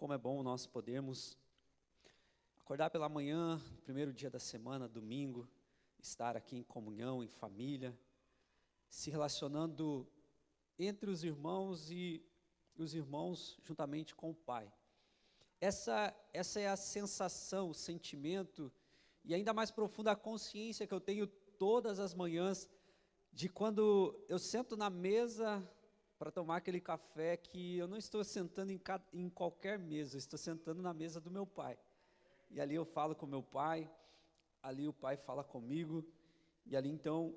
como é bom nós podermos acordar pela manhã, primeiro dia da semana, domingo, estar aqui em comunhão, em família, se relacionando entre os irmãos e os irmãos juntamente com o Pai. Essa é a sensação, o sentimento e ainda mais profunda a consciência que eu tenho todas as manhãs de quando eu sento na mesa para tomar aquele café, que eu não estou sentando em qualquer mesa, eu estou sentando na mesa do meu Pai. E ali eu falo com meu Pai, ali o Pai fala comigo, e ali então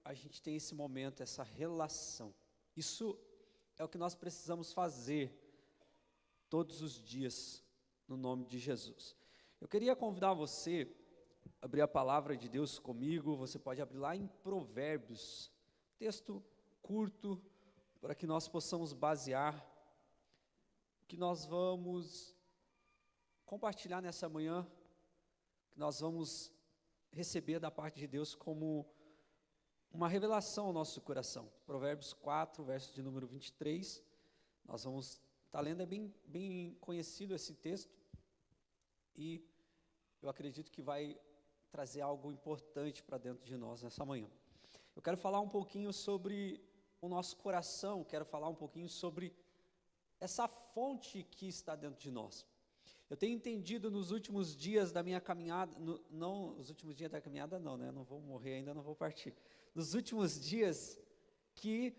a gente tem esse momento, essa relação. Isso é o que nós precisamos fazer todos os dias, no nome de Jesus. Eu queria convidar você a abrir a palavra de Deus comigo. Você pode abrir lá em Provérbios, texto curto, para que nós possamos basear o que nós vamos compartilhar nessa manhã, que nós vamos receber da parte de Deus como uma revelação ao nosso coração. Provérbios 4, verso de número 23, nós vamos estar lendo, é bem conhecido esse texto, e eu acredito que vai trazer algo importante para dentro de nós nessa manhã. Eu quero falar um pouquinho sobre o nosso coração, quero falar um pouquinho sobre essa fonte que está dentro de nós. Eu tenho entendido nos últimos dias da minha caminhada, não, os últimos dias da caminhada não, né? Não vou morrer ainda, não vou partir. Nos últimos dias que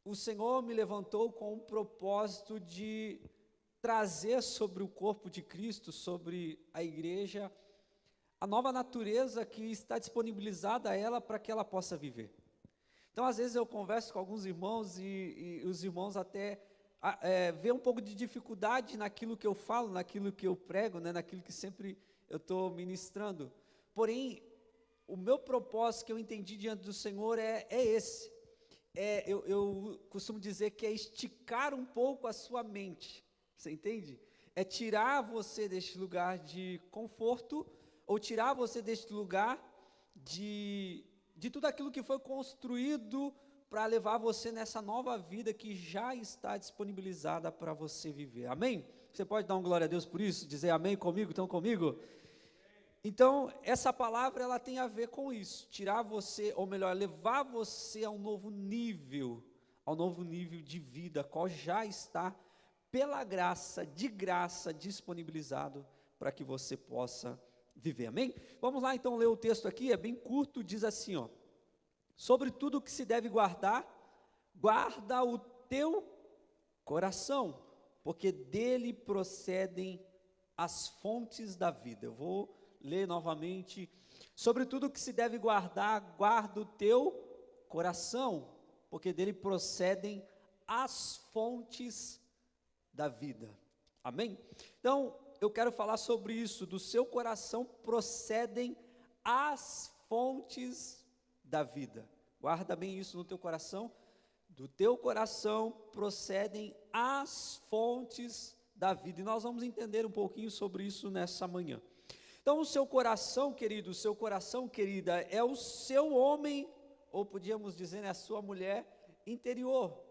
o Senhor me levantou com o propósito de trazer sobre o corpo de Cristo, sobre a igreja, a nova natureza que está disponibilizada a ela para que ela possa viver. Então, às vezes eu converso com alguns irmãos e os irmãos até vê um pouco de dificuldade naquilo que eu falo, naquilo que eu prego, né, naquilo que sempre eu estou ministrando. Porém, o meu propósito que eu entendi diante do Senhor é esse. Eu costumo dizer que é esticar um pouco a sua mente, você entende? É tirar você deste lugar de conforto, ou tirar você deste lugar de tudo aquilo que foi construído para levar você nessa nova vida que já está disponibilizada para você viver. Amém? Você pode dar uma glória a Deus por isso? Dizer amém comigo? Estão comigo? Então, essa palavra, ela tem a ver com isso, tirar você, ou melhor, levar você a um novo nível de vida, qual já está, pela graça, de graça, disponibilizado para que você possa viver. Amém? Vamos lá então ler o texto aqui, é bem curto, diz assim, ó: sobre tudo que se deve guardar, guarda o teu coração, porque dele procedem as fontes da vida. Eu vou ler novamente: sobre tudo que se deve guardar, guarda o teu coração, porque dele procedem as fontes da vida. Amém? Então, eu quero falar sobre isso, do seu coração procedem as fontes da vida. Guarda bem isso no teu coração. Do teu coração procedem as fontes da vida. E nós vamos entender um pouquinho sobre isso nessa manhã. Então, o seu coração, querido, o seu coração, querida, é o seu homem, ou podíamos dizer, né, a sua mulher interior.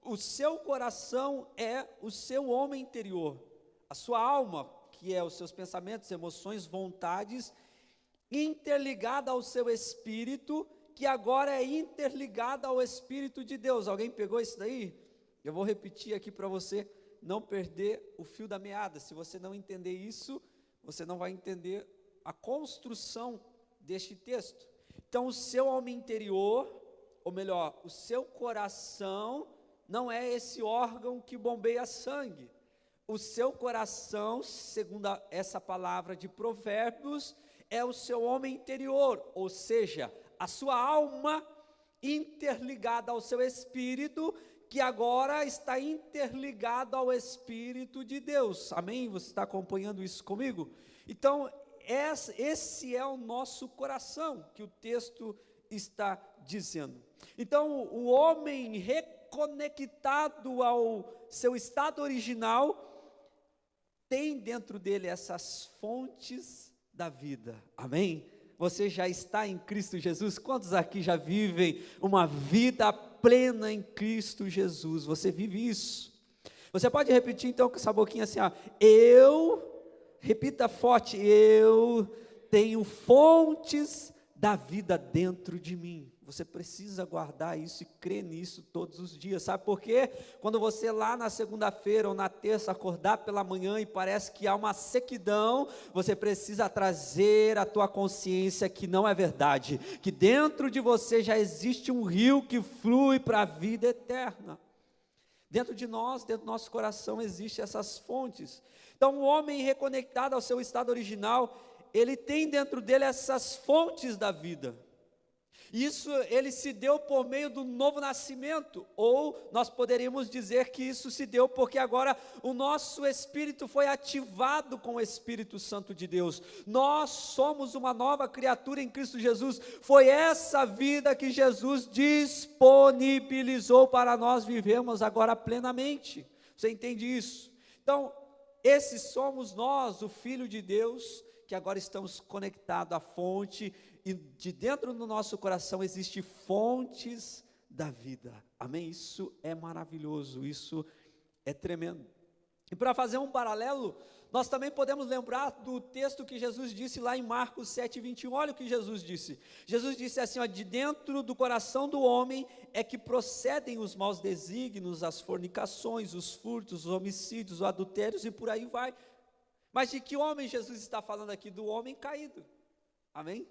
O seu coração é o seu homem interior. A sua alma, que é os seus pensamentos, emoções, vontades, interligada ao seu espírito, que agora é interligada ao Espírito de Deus. Alguém pegou isso daí? Eu vou repetir aqui para você não perder o fio da meada. Se você não entender isso, você não vai entender a construção deste texto. Então, o seu homem interior, ou melhor, o seu coração, não é esse órgão que bombeia sangue. O seu coração, segundo essa palavra de Provérbios, é o seu homem interior, ou seja, a sua alma interligada ao seu espírito, que agora está interligado ao Espírito de Deus. Amém? Você está acompanhando isso comigo? Então, esse é o nosso coração, que o texto está dizendo. Então, o homem reconectado ao seu estado original, tem dentro dele essas fontes da vida. Amém? Você já está em Cristo Jesus? Quantos aqui já vivem uma vida plena em Cristo Jesus? Você vive isso? Você pode repetir então com essa boquinha assim, ó, repita forte, eu tenho fontes da vida dentro de mim. Você precisa guardar isso e crer nisso todos os dias, sabe por quê? Quando você lá na segunda-feira ou na terça acordar pela manhã e parece que há uma sequidão, você precisa trazer à tua consciência que não é verdade, que dentro de você já existe um rio que flui para a vida eterna. Dentro de nós, dentro do nosso coração existem essas fontes. Então o homem reconectado ao seu estado original, ele tem dentro dele essas fontes da vida. Isso ele se deu por meio do novo nascimento, ou nós poderíamos dizer que isso se deu porque agora o nosso espírito foi ativado com o Espírito Santo de Deus. Nós somos uma nova criatura em Cristo Jesus. Foi essa vida que Jesus disponibilizou para nós vivermos agora plenamente. Você entende isso? Então, esses somos nós, o Filho de Deus, que agora estamos conectados à fonte, e de dentro do nosso coração existem fontes da vida, amém? Isso é maravilhoso, isso é tremendo. E para fazer um paralelo, nós também podemos lembrar do texto que Jesus disse lá em Marcos 7:21, olha o que Jesus disse assim, ó, de dentro do coração do homem é que procedem os maus desígnios, as fornicações, os furtos, os homicídios, os adultérios e por aí vai. Mas de que homem Jesus está falando aqui? Do homem caído, amém?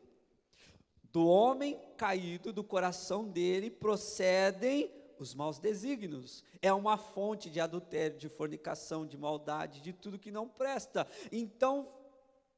Do homem caído, do coração dele procedem os maus desígnios. É uma fonte de adultério, de fornicação, de maldade, de tudo que não presta. Então,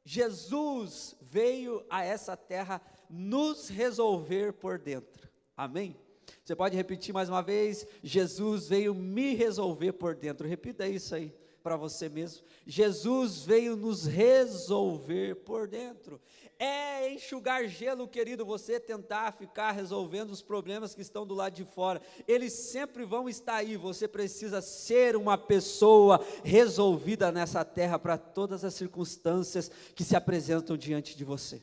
Jesus veio a essa terra nos resolver por dentro. Amém? Você pode repetir mais uma vez? Jesus veio me resolver por dentro. Repita isso aí para você mesmo. Jesus veio nos resolver por dentro. É enxugar gelo, querido, você tentar ficar resolvendo os problemas que estão do lado de fora. Eles sempre vão estar aí. Você precisa ser uma pessoa resolvida nessa terra para todas as circunstâncias que se apresentam diante de você.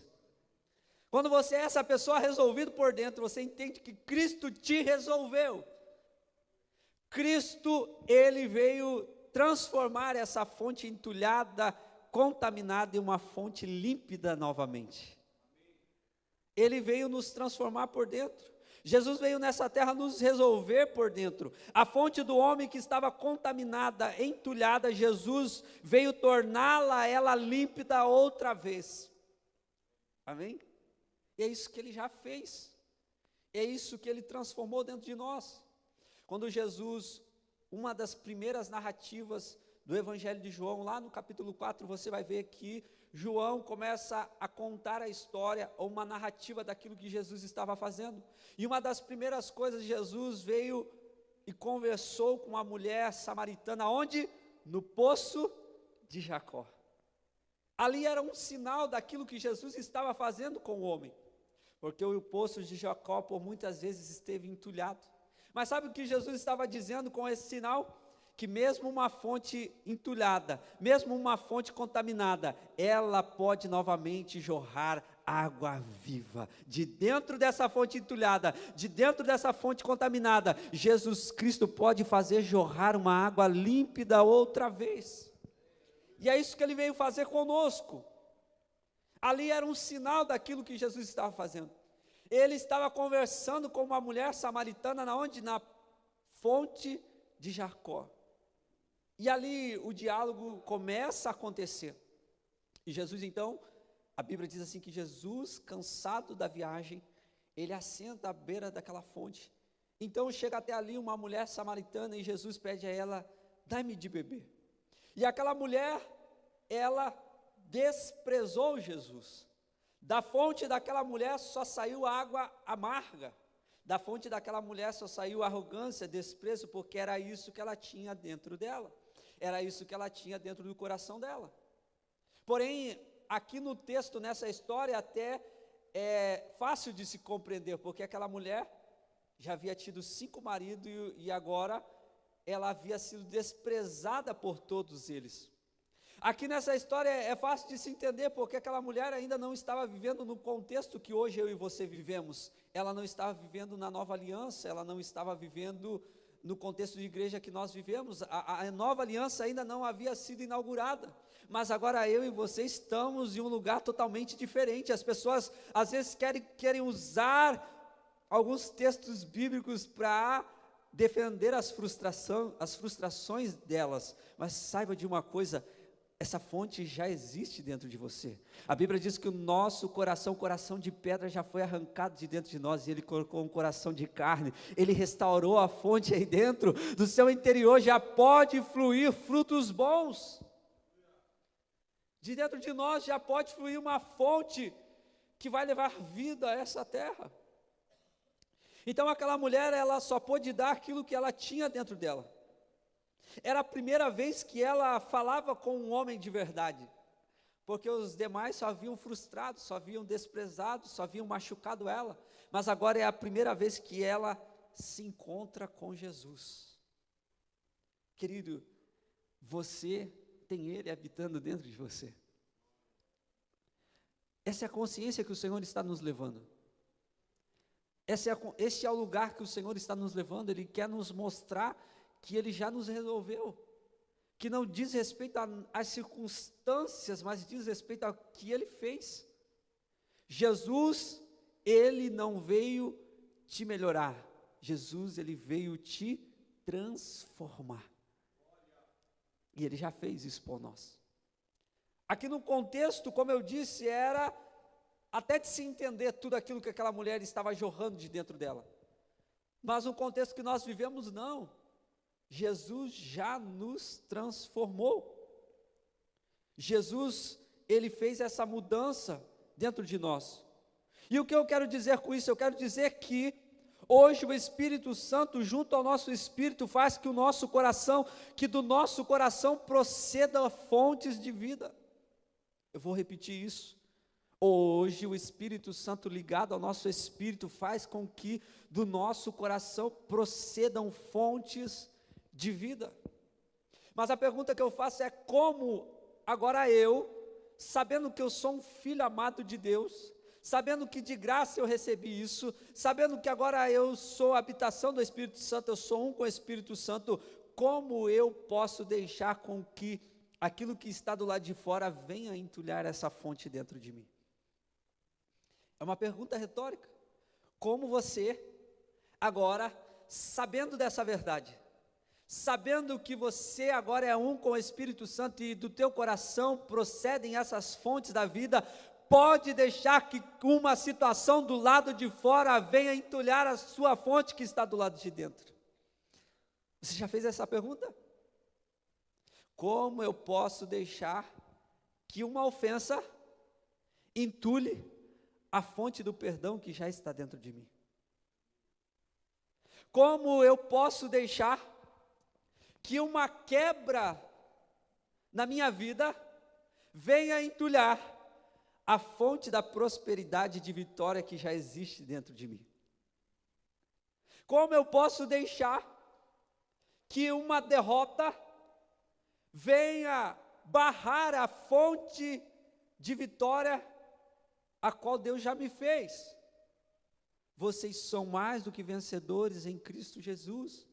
Quando você é essa pessoa resolvida por dentro, você entende que Cristo te resolveu. Cristo, ele veio transformar essa fonte entulhada, contaminada em uma fonte límpida novamente. Ele veio nos transformar por dentro. Jesus veio nessa terra nos resolver por dentro. A fonte do homem que estava contaminada, entulhada, Jesus veio torná-la, ela límpida outra vez. Amém? E é isso que ele já fez. É isso que ele transformou dentro de nós. Quando Jesus, uma das primeiras narrativas do Evangelho de João, lá no capítulo 4, você vai ver que João começa a contar a história, ou uma narrativa daquilo que Jesus estava fazendo. E uma das primeiras coisas, Jesus veio e conversou com uma mulher samaritana, onde? No poço de Jacó. Ali era um sinal daquilo que Jesus estava fazendo com o homem, porque o poço de Jacó por muitas vezes esteve entulhado. Mas sabe o que Jesus estava dizendo com esse sinal? Que mesmo uma fonte entulhada, mesmo uma fonte contaminada, ela pode novamente jorrar água viva. De dentro dessa fonte entulhada, de dentro dessa fonte contaminada, Jesus Cristo pode fazer jorrar uma água límpida outra vez. E é isso que ele veio fazer conosco. Ali era um sinal daquilo que Jesus estava fazendo. Ele estava conversando com uma mulher samaritana, onde? Na fonte de Jacó. E ali o diálogo começa a acontecer. E Jesus então, a Bíblia diz assim que Jesus, cansado da viagem, ele assenta à beira daquela fonte. Então chega até ali uma mulher samaritana e Jesus pede a ela, dá-me de beber. E aquela mulher, ela desprezou Jesus. Da fonte daquela mulher só saiu água amarga. Da fonte daquela mulher só saiu arrogância, desprezo, porque era isso que ela tinha dentro dela. Era isso que ela tinha dentro do coração dela. Porém, aqui no texto, nessa história, até é fácil de se compreender, porque aquela mulher já havia tido 5 maridos e agora ela havia sido desprezada por todos eles. Aqui nessa história é fácil de se entender, porque aquela mulher ainda não estava vivendo no contexto que hoje eu e você vivemos. Ela não estava vivendo na nova aliança, ela não estava vivendo no contexto de igreja que nós vivemos, a nova aliança ainda não havia sido inaugurada, mas agora eu e você estamos em um lugar totalmente diferente. As pessoas às vezes querem usar alguns textos bíblicos para defender as frustrações delas, mas saiba de uma coisa: essa fonte já existe dentro de você. A Bíblia diz que o nosso coração, coração de pedra, já foi arrancado de dentro de nós, e Ele colocou um coração de carne. Ele restaurou a fonte aí dentro, do seu interior já pode fluir frutos bons. De dentro de nós já pode fluir uma fonte que vai levar vida a essa terra. Então aquela mulher, ela só pôde dar aquilo que ela tinha dentro dela. Era a primeira vez que ela falava com um homem de verdade, porque os demais só haviam frustrado, só haviam desprezado, só haviam machucado ela, mas agora é a primeira vez que ela se encontra com Jesus. Querido, você tem Ele habitando dentro de você. Essa é a consciência que o Senhor está nos levando. Esse é o lugar que o Senhor está nos levando. Ele quer nos mostrar que Ele já nos resolveu, que não diz respeito às circunstâncias, mas diz respeito ao que Ele fez. Jesus, Ele não veio te melhorar, Jesus, Ele veio te transformar, e Ele já fez isso por nós. Aqui no contexto, como eu disse, era até de se entender tudo aquilo que aquela mulher estava jorrando de dentro dela, mas no contexto que nós vivemos, não. Jesus já nos transformou. Jesus, Ele fez essa mudança dentro de nós. E o que eu quero dizer com isso? Eu quero dizer que hoje o Espírito Santo, junto ao nosso espírito, faz que que do nosso coração proceda fontes de vida. Eu vou repetir isso. Hoje o Espírito Santo ligado ao nosso espírito faz com que do nosso coração procedam fontes de vida. Mas a pergunta que eu faço é: como agora eu, sabendo que eu sou um filho amado de Deus, sabendo que de graça eu recebi isso, sabendo que agora eu sou a habitação do Espírito Santo, eu sou um com o Espírito Santo, como eu posso deixar com que aquilo que está do lado de fora venha entulhar essa fonte dentro de mim? É uma pergunta retórica. Como você, agora, sabendo dessa verdade, sabendo que você agora é um com o Espírito Santo e do teu coração procedem essas fontes da vida, pode deixar que uma situação do lado de fora venha entulhar a sua fonte que está do lado de dentro? Você já fez essa pergunta? Como eu posso deixar que uma ofensa entulhe a fonte do perdão que já está dentro de mim? Como eu posso deixar que uma quebra na minha vida venha entulhar a fonte da prosperidade e de vitória que já existe dentro de mim? Como eu posso deixar que uma derrota venha barrar a fonte de vitória a qual Deus já me fez? Vocês são mais do que vencedores em Cristo Jesus.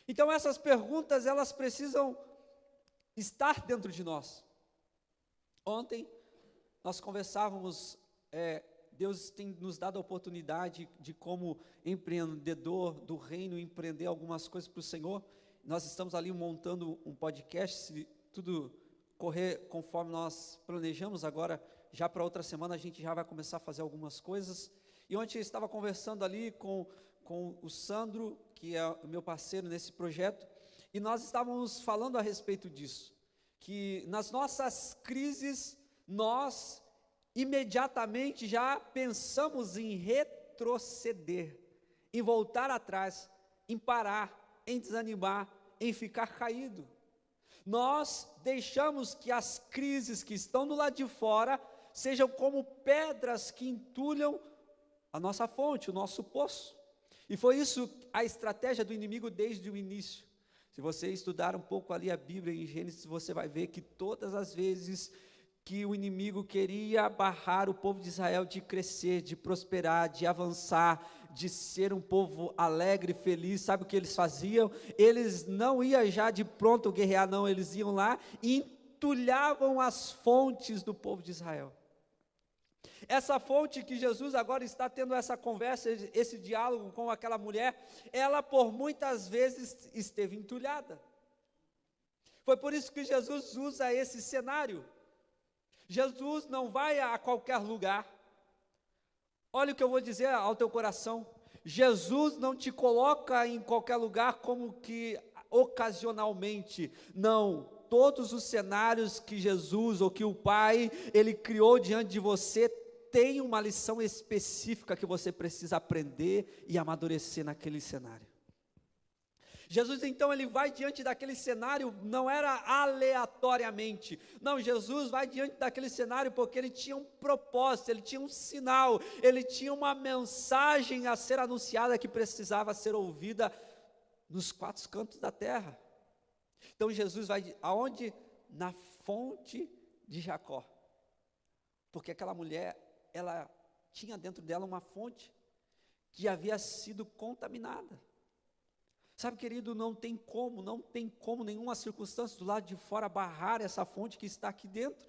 Então essas perguntas, elas precisam estar dentro de nós. Ontem nós conversávamos, Deus tem nos dado a oportunidade de como empreendedor do reino, empreender algumas coisas para o Senhor. Nós estamos ali montando um podcast, se tudo correr conforme nós planejamos, agora já para outra semana a gente já vai começar a fazer algumas coisas. E ontem eu estava conversando ali com o Sandro, que é o meu parceiro nesse projeto, e nós estávamos falando a respeito disso, que nas nossas crises, nós imediatamente já pensamos em retroceder, em voltar atrás, em parar, em desanimar, em ficar caído. Nós deixamos que as crises que estão do lado de fora sejam como pedras que entulham a nossa fonte, o nosso poço. E foi isso a estratégia do inimigo desde o início. Se você estudar um pouco ali a Bíblia em Gênesis, você vai ver que todas as vezes que o inimigo queria barrar o povo de Israel de crescer, de prosperar, de avançar, de ser um povo alegre, feliz. Sabe o que eles faziam? Eles não iam já de pronto guerrear, não, eles iam lá e entulhavam as fontes do povo de Israel. Essa fonte que Jesus agora está tendo essa conversa, esse diálogo com aquela mulher, ela por muitas vezes esteve entulhada. Foi por isso que Jesus usa esse cenário. Jesus não vai a qualquer lugar. Olha o que eu vou dizer ao teu coração. Jesus não te coloca em qualquer lugar como que ocasionalmente. Não, todos os cenários que Jesus ou que o Pai, Ele criou diante de você, tem uma lição específica que você precisa aprender e amadurecer naquele cenário. Jesus então ele vai diante daquele cenário, não era aleatoriamente, não, Jesus vai diante daquele cenário porque ele tinha um propósito, ele tinha um sinal, ele tinha uma mensagem a ser anunciada que precisava ser ouvida nos quatro cantos da terra. Então Jesus vai aonde? Na fonte de Jacó, porque aquela mulher, ela tinha dentro dela uma fonte que havia sido contaminada. Sabe, querido, não tem como nenhuma circunstância do lado de fora barrar essa fonte que está aqui dentro.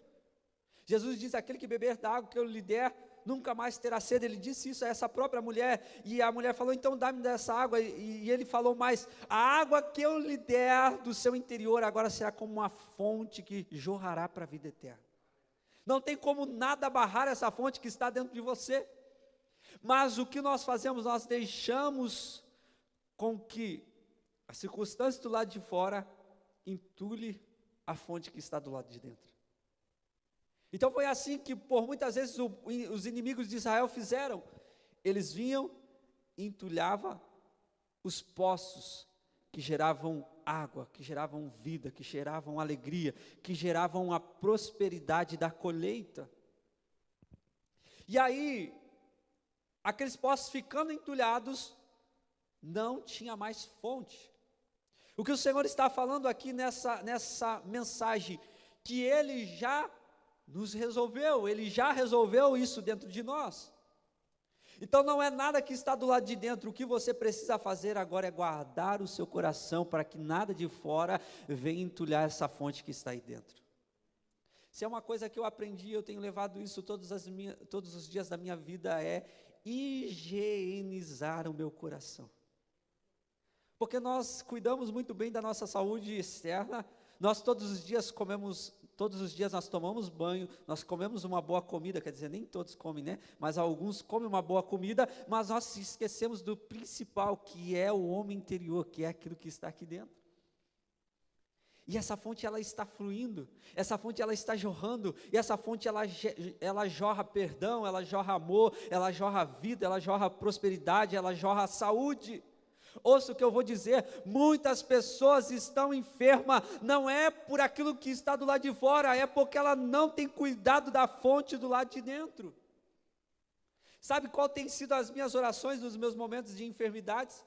Jesus diz: aquele que beber da água que eu lhe der, nunca mais terá sede. Ele disse isso a essa própria mulher, e a mulher falou: então dá-me dessa água, e ele falou mais: a água que eu lhe der do seu interior, agora será como uma fonte que jorrará para a vida eterna. Não tem como nada barrar essa fonte que está dentro de você, mas o que nós fazemos? Nós deixamos com que a circunstância do lado de fora entule a fonte que está do lado de dentro. Então foi assim que por muitas vezes os inimigos de Israel fizeram. Eles vinham e entulhavam os poços que geravam água, que geravam vida, que geravam alegria, que geravam a prosperidade da colheita. E aí, aqueles poços ficando entulhados, não tinha mais fonte. O que o Senhor está falando aqui nessa mensagem, que Ele já nos resolveu, Ele já resolveu isso dentro de nós. Então não é nada que está do lado de dentro, o que você precisa fazer agora é guardar o seu coração, para que nada de fora venha entulhar essa fonte que está aí dentro. Se é uma coisa que eu aprendi, eu tenho levado isso todos os dias da minha vida, é higienizar o meu coração. Porque nós cuidamos muito bem da nossa saúde externa, nós todos os dias nós tomamos banho, nós comemos uma boa comida, quer dizer, nem todos comem, né? Mas alguns comem uma boa comida, mas nós esquecemos do principal, que é o homem interior, que é aquilo que está aqui dentro. E essa fonte ela está fluindo, essa fonte ela está jorrando, e essa fonte ela jorra perdão, ela jorra amor, ela jorra vida, ela jorra prosperidade, ela jorra saúde. Ouça o que eu vou dizer, muitas pessoas estão enfermas, não é por aquilo que está do lado de fora, é porque ela não tem cuidado da fonte do lado de dentro. Sabe qual tem sido as minhas orações nos meus momentos de enfermidades?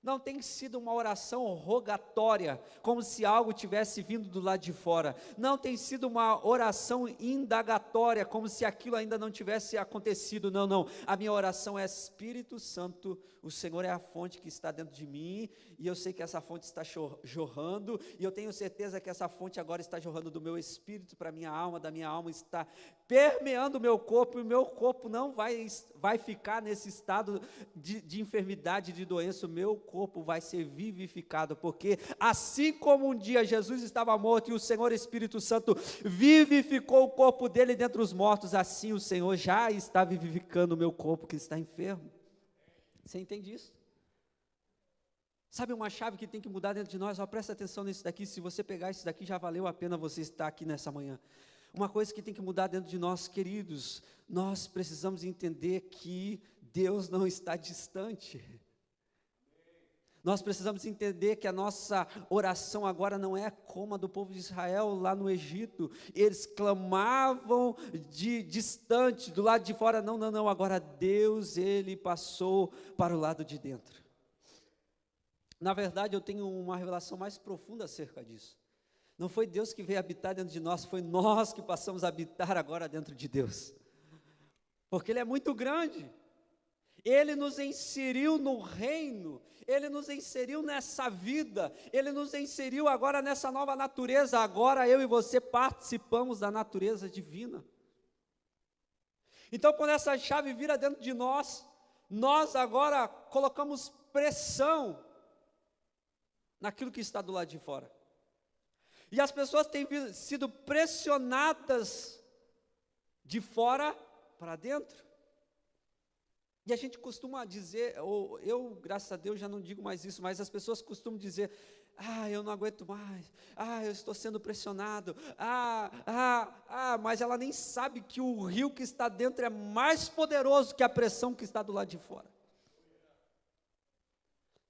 Não tem sido uma oração rogatória, como se algo tivesse vindo do lado de fora. Não tem sido uma oração indagatória, como se aquilo ainda não tivesse acontecido. Não, não. A minha oração é: Espírito Santo, o Senhor é a fonte que está dentro de mim, e eu sei que essa fonte está jorrando, e eu tenho certeza que essa fonte agora está jorrando do meu espírito para a minha alma, da minha alma está permeando o meu corpo, e o meu corpo não vai ficar nesse estado de enfermidade, de doença. O meu corpo vai ser vivificado, porque assim como um dia Jesus estava morto e o Senhor Espírito Santo vivificou o corpo dele dentre os mortos, assim o Senhor já está vivificando o meu corpo que está enfermo. Você entende isso? Sabe uma chave que tem que mudar dentro de nós? Presta atenção nisso daqui, se você pegar isso daqui, já valeu a pena você estar aqui nessa manhã. Uma coisa que tem que mudar dentro de nós, queridos, nós precisamos entender que Deus não está distante. Nós precisamos entender que a nossa oração agora não é como a do povo de Israel lá no Egito. Eles clamavam de distante, do lado de fora. Não, não, não. Agora Deus, Ele passou para o lado de dentro. Na verdade, eu tenho uma revelação mais profunda acerca disso. Não foi Deus que veio habitar dentro de nós, foi nós que passamos a habitar agora dentro de Deus. Porque Ele é muito grande. Ele nos inseriu no reino, Ele nos inseriu nessa vida, Ele nos inseriu agora nessa nova natureza. Agora eu e você participamos da natureza divina. Então, quando essa chave vira dentro de nós, nós agora colocamos pressão naquilo que está do lado de fora. E as pessoas têm sido pressionadas de fora para dentro. E a gente costuma dizer, ou eu, graças a Deus, já não digo mais isso, mas as pessoas costumam dizer: eu não aguento mais, eu estou sendo pressionado, mas ela nem sabe que o rio que está dentro é mais poderoso que a pressão que está do lado de fora.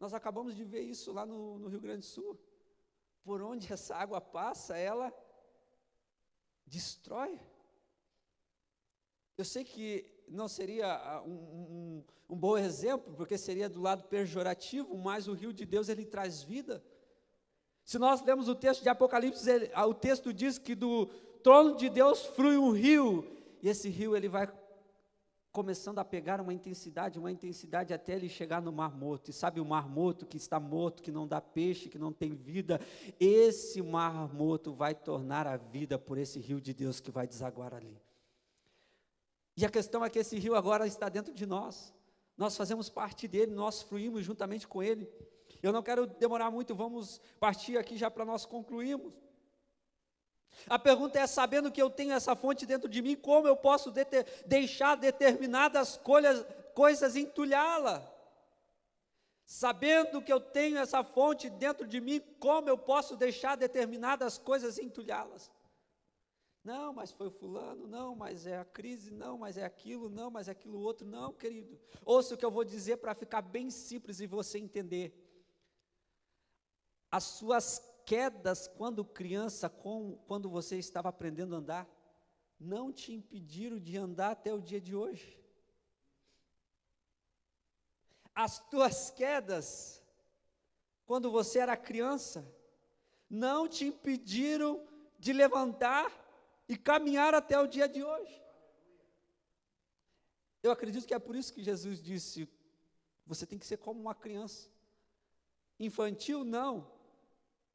Nós acabamos de ver isso lá no Rio Grande do Sul. Por onde essa água passa, ela destrói. Eu sei que não seria um bom exemplo, porque seria do lado pejorativo, mas o rio de Deus, ele traz vida. Se nós lemos o texto de Apocalipse, o texto diz que do trono de Deus flui um rio, e esse rio ele vai começando a pegar uma intensidade até ele chegar no Mar Morto. E sabe o Mar Morto que está morto, que não dá peixe, que não tem vida? Esse Mar Morto vai tornar a vida por esse rio de Deus que vai desaguar ali. E a questão é que esse rio agora está dentro de nós. Nós fazemos parte dele, nós fluímos juntamente com ele. Eu não quero demorar muito, vamos partir aqui já para nós concluirmos. A pergunta é: sabendo que eu tenho essa fonte dentro de mim, como eu posso deixar determinadas coisas entulhá-la? Sabendo que eu tenho essa fonte dentro de mim, como eu posso deixar determinadas coisas entulhá-las? Não, mas foi o fulano, não, mas é a crise, não, mas é aquilo, não, mas é aquilo outro. Não, querido, ouça o que eu vou dizer para ficar bem simples e você entender. As suas quedas quando criança, quando você estava aprendendo a andar, não te impediram de andar até o dia de hoje. As tuas quedas, quando você era criança, não te impediram de levantar e caminhar até o dia de hoje. Eu acredito que é por isso que Jesus disse: você tem que ser como uma criança. Infantil, não.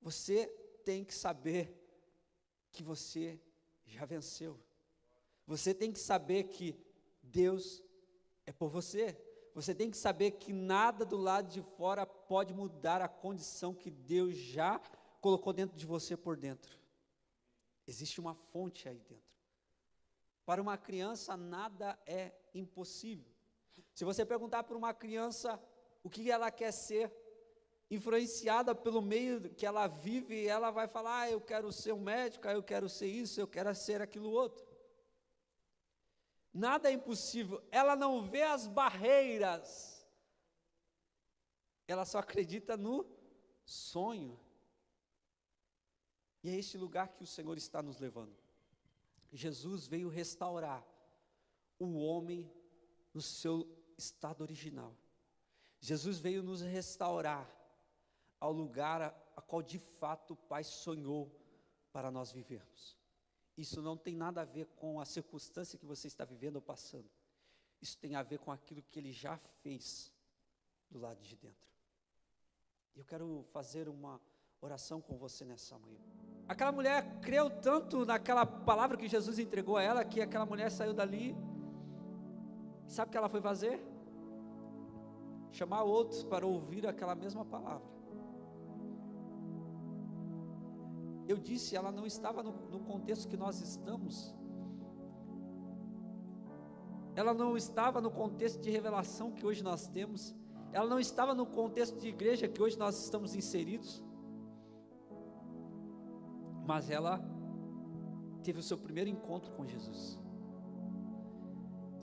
Você tem que saber que você já venceu. Você tem que saber que Deus é por você. Você tem que saber que nada do lado de fora pode mudar a condição que Deus já colocou dentro de você por dentro. Existe uma fonte aí dentro. Para uma criança, nada é impossível. Se você perguntar para uma criança o que ela quer ser, influenciada pelo meio que ela vive, ela vai falar: eu quero ser um médico, eu quero ser isso, eu quero ser aquilo outro. Nada é impossível. Ela não vê as barreiras, ela só acredita no sonho. E é este lugar que o Senhor está nos levando. Jesus veio restaurar o homem no seu estado original. Jesus veio nos restaurar ao lugar a qual de fato o Pai sonhou para nós vivermos. Isso não tem nada a ver com a circunstância que você está vivendo ou passando. Isso tem a ver com aquilo que Ele já fez do lado de dentro. Eu quero fazer uma oração com você nessa manhã. Aquela mulher creu tanto naquela palavra que Jesus entregou a ela, que aquela mulher saiu dali. Sabe o que ela foi fazer? Chamar outros para ouvir aquela mesma palavra. Eu disse, ela não estava no contexto que nós estamos. Ela não estava no contexto de revelação que hoje nós temos. Ela não estava no contexto de igreja que hoje nós estamos inseridos. Mas ela teve o seu primeiro encontro com Jesus.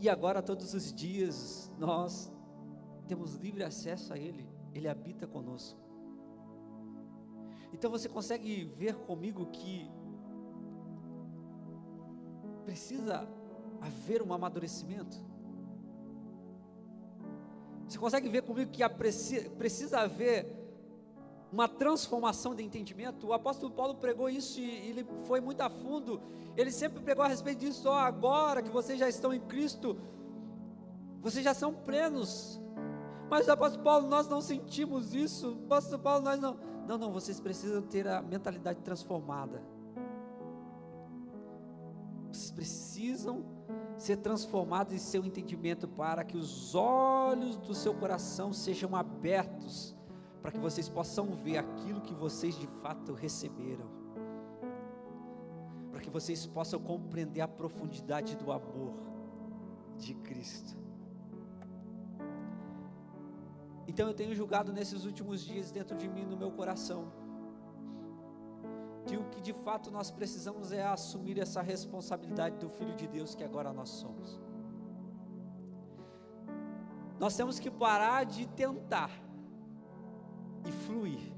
E agora, todos os dias, nós temos livre acesso a Ele. Ele habita conosco. Então você consegue ver comigo que precisa haver um amadurecimento? Você consegue ver comigo que precisa haver uma transformação de entendimento. O apóstolo Paulo pregou isso e ele foi muito a fundo. Ele sempre pregou a respeito disso. Agora que vocês já estão em Cristo, vocês já são plenos. Mas o apóstolo Paulo, nós não sentimos isso. O apóstolo Paulo, nós não, vocês precisam ter a mentalidade transformada. Vocês precisam ser transformados em seu entendimento, para que os olhos do seu coração sejam abertos, para que vocês possam ver aquilo que vocês de fato receberam, para que vocês possam compreender a profundidade do amor de Cristo. Então eu tenho julgado nesses últimos dias dentro de mim, no meu coração, que o que de fato nós precisamos é assumir essa responsabilidade do Filho de Deus que agora nós somos. Nós temos que parar de tentar e fluir.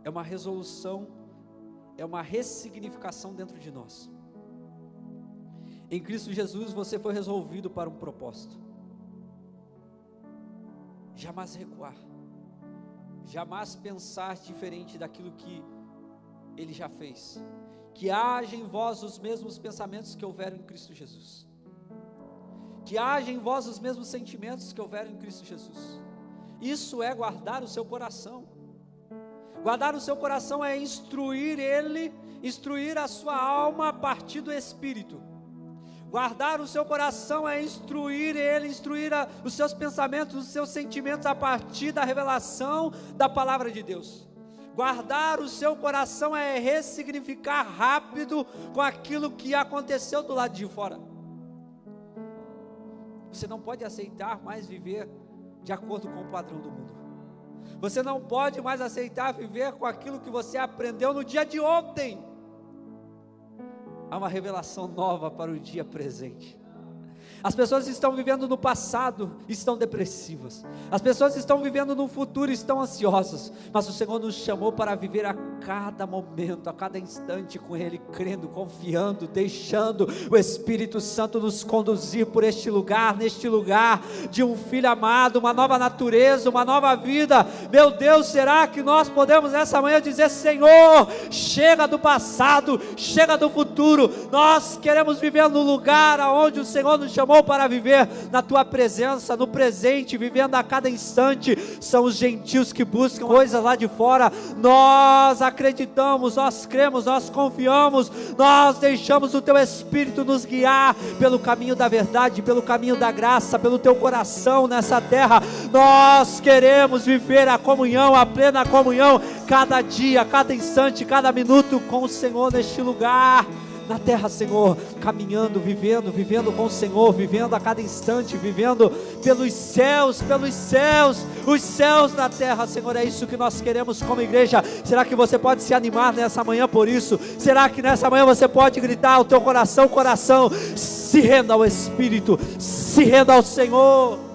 É uma resolução, é uma ressignificação dentro de nós. Em Cristo Jesus você foi resolvido para um propósito. Jamais recuar, jamais pensar diferente daquilo que Ele já fez. Que haja em vós os mesmos pensamentos que houveram em Cristo Jesus. Que haja em vós os mesmos sentimentos que houveram em Cristo Jesus. Isso é guardar o seu coração. Guardar o seu coração é instruir ele, instruir a sua alma a partir do Espírito. Guardar o seu coração é instruir ele, os seus pensamentos, os seus sentimentos a partir da revelação da palavra de Deus. Guardar o seu coração é ressignificar rápido com aquilo que aconteceu do lado de fora. Você não pode aceitar mais viver de acordo com o padrão do mundo. Você não pode mais aceitar viver com aquilo que você aprendeu no dia de ontem. Há uma revelação nova para o dia presente. As pessoas estão vivendo no passado, estão depressivas. As pessoas estão vivendo no futuro, estão ansiosas. Mas o Senhor nos chamou para viver a cada momento, a cada instante com Ele, crendo, confiando, deixando o Espírito Santo nos conduzir por este lugar, neste lugar de um filho amado, uma nova natureza, uma nova vida. Meu Deus, será que nós podemos nessa manhã dizer: Senhor, chega do passado, chega do futuro. Nós queremos viver no lugar aonde o Senhor nos chamou para viver, na tua presença, no presente, vivendo a cada instante. São os gentios que buscam coisas lá de fora. Nós acreditamos, nós cremos, nós confiamos, nós deixamos o teu Espírito nos guiar pelo caminho da verdade, pelo caminho da graça, pelo teu coração nessa terra. Nós queremos viver a comunhão, a plena comunhão, cada dia, cada instante, cada minuto com o Senhor neste lugar, na terra, Senhor, caminhando, vivendo com o Senhor, vivendo a cada instante, vivendo pelos céus, os céus na terra, Senhor. É isso que nós queremos como igreja. Será que você pode se animar nessa manhã por isso? Será que nessa manhã você pode gritar ao teu coração, se renda ao Espírito, se renda ao Senhor?